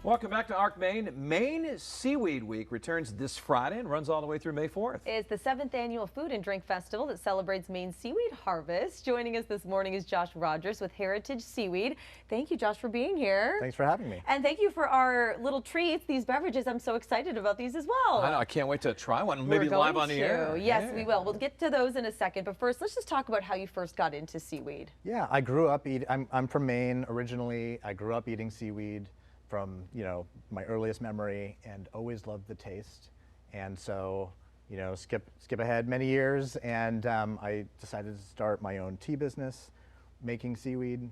Welcome back to ARC Maine. Maine Seaweed Week returns this Friday and runs all the way through May 4th. It's the 7th annual food and drink festival that celebrates Maine seaweed harvest. Joining us this morning is Josh Rogers with Heritage Seaweed. Thank you, Josh, for being here. Thanks for having me. And thank you for our little treats, these beverages. I'm so excited about these as well. I know, I can't wait to try one, maybe live on the air. Yes, we will. We'll get to those in a second. But first, let's just talk about how you first got into seaweed. Yeah, I grew up I'm from Maine originally. I grew up eating seaweed from, my earliest memory, and always loved the taste. And so, skip ahead many years, and I decided to start my own tea business, making seaweed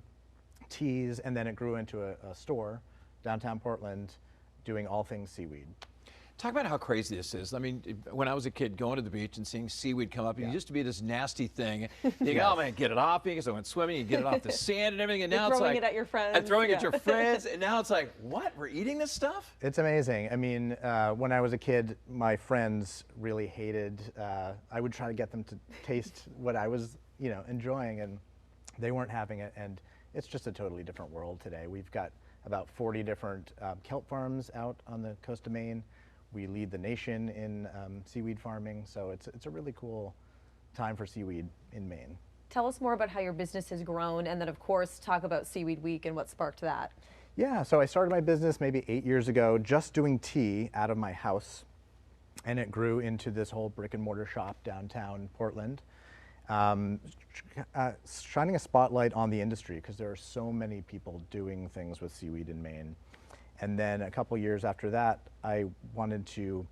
teas, and then it grew into a store downtown Portland doing all things seaweed. Talk about how crazy this is. I mean, when I was a kid, going to the beach and seeing seaweed come up, it used to be this nasty thing. You go, oh man, get it off me, because I went swimming, you get it off the sand and everything, and now it's like... throwing it at your friends. And throwing it at your friends, and now it's like, what, we're eating this stuff? It's amazing. I mean, when I was a kid, my friends really hated, I would try to get them to taste what I was, enjoying, and they weren't having it, and it's just a totally different world today. We've got about 40 different kelp farms out on the coast of Maine. We lead the nation in seaweed farming, so it's a really cool time for seaweed in Maine. Tell us more about how your business has grown, and then of course talk about Seaweed Week and what sparked that. Yeah, so I started my business maybe 8 years ago, just doing tea out of my house, and it grew into this whole brick and mortar shop downtown Portland, shining a spotlight on the industry because there are so many people doing things with seaweed in Maine. And then a couple years after that, I wanted to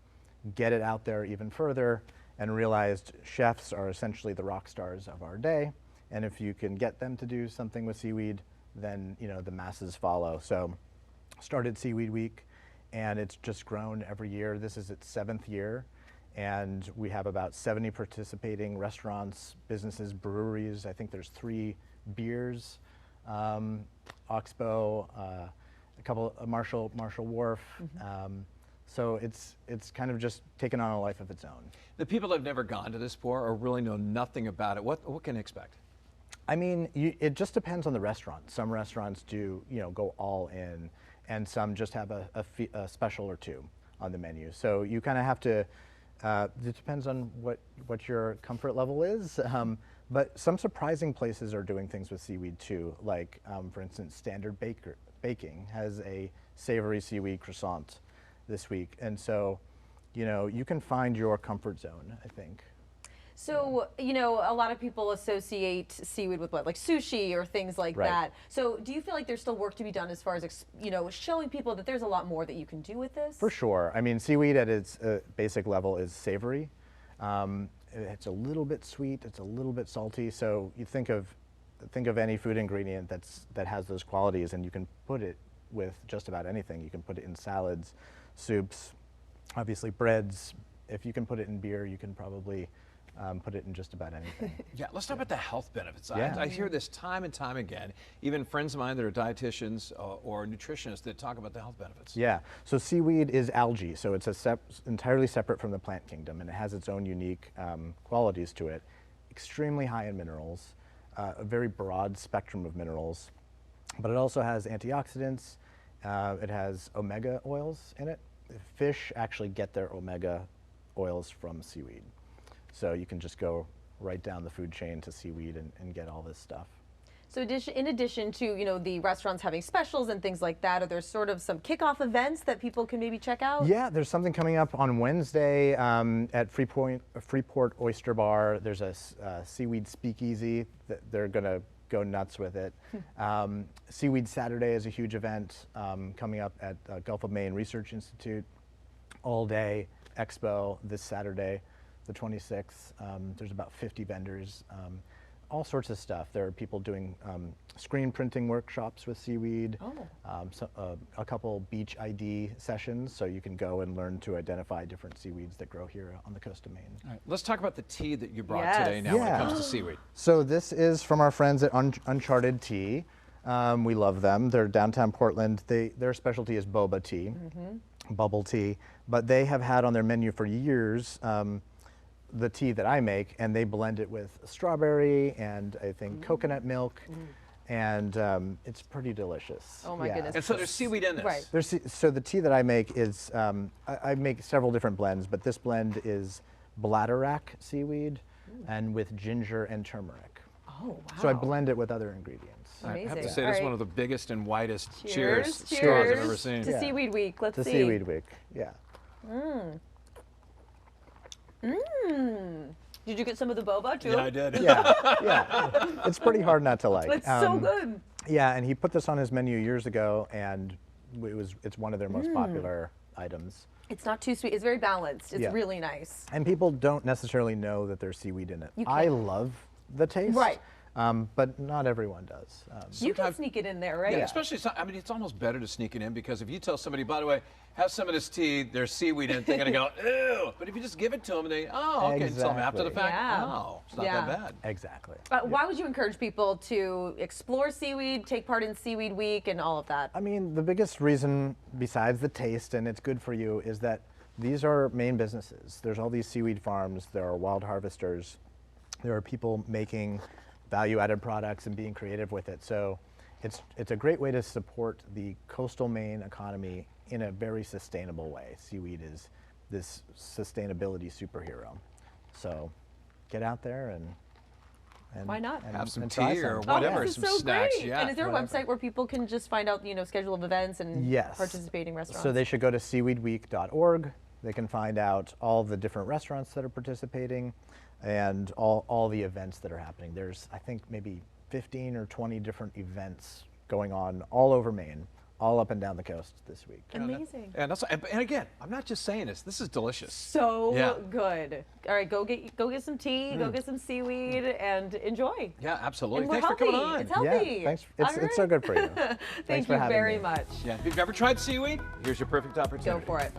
get it out there even further and realized chefs are essentially the rock stars of our day. And if you can get them to do something with seaweed, then the masses follow. So started Seaweed Week, and it's just grown every year. This is its 7th year, and we have about 70 participating restaurants, businesses, breweries. I think there's 3 beers, Oxbow, a couple of Marshall Wharf. So it's kind of just taken on a life of its own. The people that have never gone to this before or really know nothing about it, what can they expect? I mean, it just depends on the restaurant. Some restaurants do, go all in, and some just have a special or 2 on the menu. So you kind of have to, it depends on what your comfort level is. But some surprising places are doing things with seaweed too, like for instance, Standard Baking has a savory seaweed croissant this week. And so, you can find your comfort zone, I think. So, a lot of people associate seaweed with what, like sushi or things like that. So do you feel like there's still work to be done as far as, showing people that there's a lot more that you can do with this? For sure. I mean, seaweed at its basic level is savory. It's a little bit sweet, it's a little bit salty. So you think of any food ingredient that has those qualities, and you can put it with just about anything. You can put it in salads, soups, obviously breads. If you can put it in beer, you can probably put it in just about anything. Yeah, let's talk about the health benefits. I hear this time and time again, even friends of mine that are dietitians or nutritionists that talk about the health benefits. Yeah, so seaweed is algae, so it's entirely separate from the plant kingdom, and it has its own unique qualities to it. Extremely high in minerals, a very broad spectrum of minerals, but it also has antioxidants. It has omega oils in it. Fish actually get their omega oils from seaweed. So you can just go right down the food chain to seaweed and get all this stuff. So in addition to, the restaurants having specials and things like that, are there sort of some kickoff events that people can maybe check out? Yeah, there's something coming up on Wednesday at Freeport Oyster Bar. There's a seaweed speakeasy that they're going to go nuts with it. Seaweed Saturday is a huge event coming up at Gulf of Maine Research Institute. All day expo this Saturday, the 26th. There's about 50 vendors, all sorts of stuff. There are people doing screen printing workshops with seaweed, a couple beach ID sessions, so you can go and learn to identify different seaweeds that grow here on the coast of Maine. All right, let's talk about the tea that you brought today now when it comes to seaweed. So this is from our friends at Uncharted Tea. We love them. They're downtown Portland. Their specialty is boba tea, bubble tea, but they have had on their menu for years the tea that I make, and they blend it with strawberry and I think coconut milk. and it's pretty delicious. Oh my goodness. And so there's seaweed in this. Right. So the tea that I make is, I make several different blends, but this blend is bladderwrack seaweed and with ginger and turmeric. Oh, wow. So I blend it with other ingredients. Amazing. I have to say, this is one of the biggest and widest Cheers. straws I've ever seen. To Seaweed Week. Let's see. To Seaweed Week, yeah. Did you get some of the boba too? Yeah, I did. Yeah. It's pretty hard not to like. It's so good. Yeah, and he put this on his menu years ago, and it's one of their most popular items. It's not too sweet. It's very balanced. It's Yeah. really nice. And people don't necessarily know that there's seaweed in it. You I can't. love the taste. Right. But not everyone does. You can sneak it in there, right? Yeah, especially, I mean, it's almost better to sneak it in, because if you tell somebody, by the way, have some of this tea, there's seaweed in it, they're going to go, ew. But if you just give it to them, they, oh, okay, and tell them after the fact, Yeah. oh, it's not Yeah. that bad. Exactly. Why would you encourage people to explore seaweed, take part in Seaweed Week, and all of that? I mean, the biggest reason, besides the taste and it's good for you, is that these are Maine businesses. There's all these seaweed farms, there are wild harvesters, there are people making value-added products and being creative with it. So it's a great way to support the coastal Maine economy in a very sustainable way. Seaweed is this sustainability superhero. So get out there and Why not? Have some try tea or some. whatever, this is some so snacks. great. Yeah. And is there a whatever. website where people can just find out, schedule of events and Yes. participating restaurants? So they should go to seaweedweek.org. They can find out all the different restaurants that are participating and all the events that are happening. There's, I think, maybe 15 or 20 different events going on all over Maine, all up and down the coast this week. Amazing. And again, I'm not just saying this. This is delicious. So Yeah. good. All right, go get some tea, go get some seaweed, and enjoy. Yeah, absolutely. And we're Thanks healthy. for coming on. It's healthy. Yeah, thanks. All It's so good for you. Thank Thanks for you having very me. much. Yeah. If you've never tried seaweed, here's your perfect opportunity. Go for it.